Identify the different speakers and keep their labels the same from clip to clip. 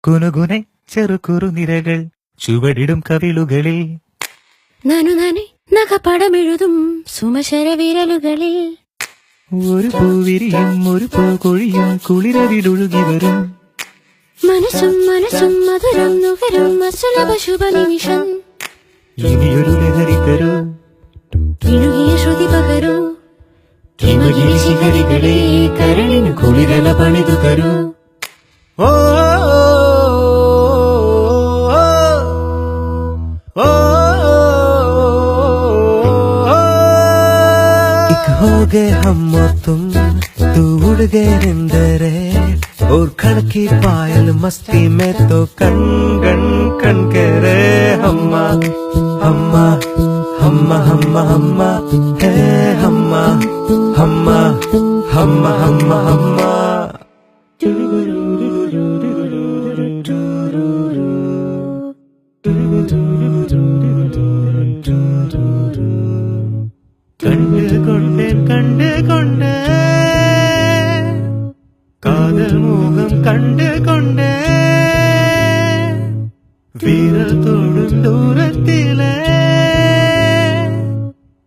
Speaker 1: കുനുകുനെ ചെറുകുറുനിരകൾ ചുവടിടും കവിളുകളിൽ
Speaker 2: നാനുനാനെ നഖപടമെഴുതും സുമശര വിരലുകളിൽ
Speaker 1: ഒരു പൂവിരിയും ഒരു പൂകൊഴിയും കുളിരവിലൊഴുകി വരും
Speaker 2: മനസ്സും മനസ്സും മധുരം നുകരും അസുലഭ ശുഭ നിമിഷം
Speaker 1: ഇനിയൊരു ലഹരി തരൂ
Speaker 2: ഇഴുകിയ ശ്രുതി പകരൂ
Speaker 1: ഹിമഗിരി ശിഖരികളെ കരളിന് കുളിരല പണിതു തരൂ ഓ हो गए हम और तुम तू उड़ गए निंदरे और खड़की पायल मस्ती में तो कन गन कन के रे हम्मा हम्मा हम्मा हम्मा हम्मा है हम्मा हम्मा हम्मा हम्मा हम्मा കണ്ടുകൊണ്ട് കാതൽ മോഹം കണ്ടുകൊണ്ട് വിരൽ തൊടും ദൂരത്തിലെ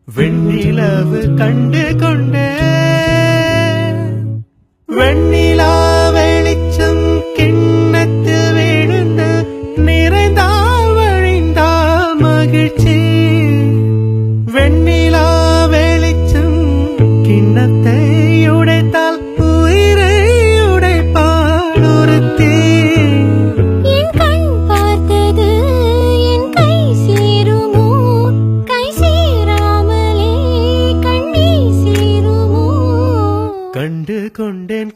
Speaker 1: വെണ്ണിലവ് കണ്ടുകൊണ്ട് വെണ്ണിലാ വെളിച്ചം കിണ്ണത്തിൽ വീഴുന്ന നിറந்தாൽ വഴിந்தாൽ മகிழ்ச்சி വെണ്ണിലാ கிண்ணத்தை உடைத்தால் உயிரை உடைப்பாள் ஒருத்தி
Speaker 2: என் கண் பார்த்தது என் கை சேருமோ கை சேராமலே கண்ணே சேருமோ
Speaker 1: கண்டு கொண்டேன்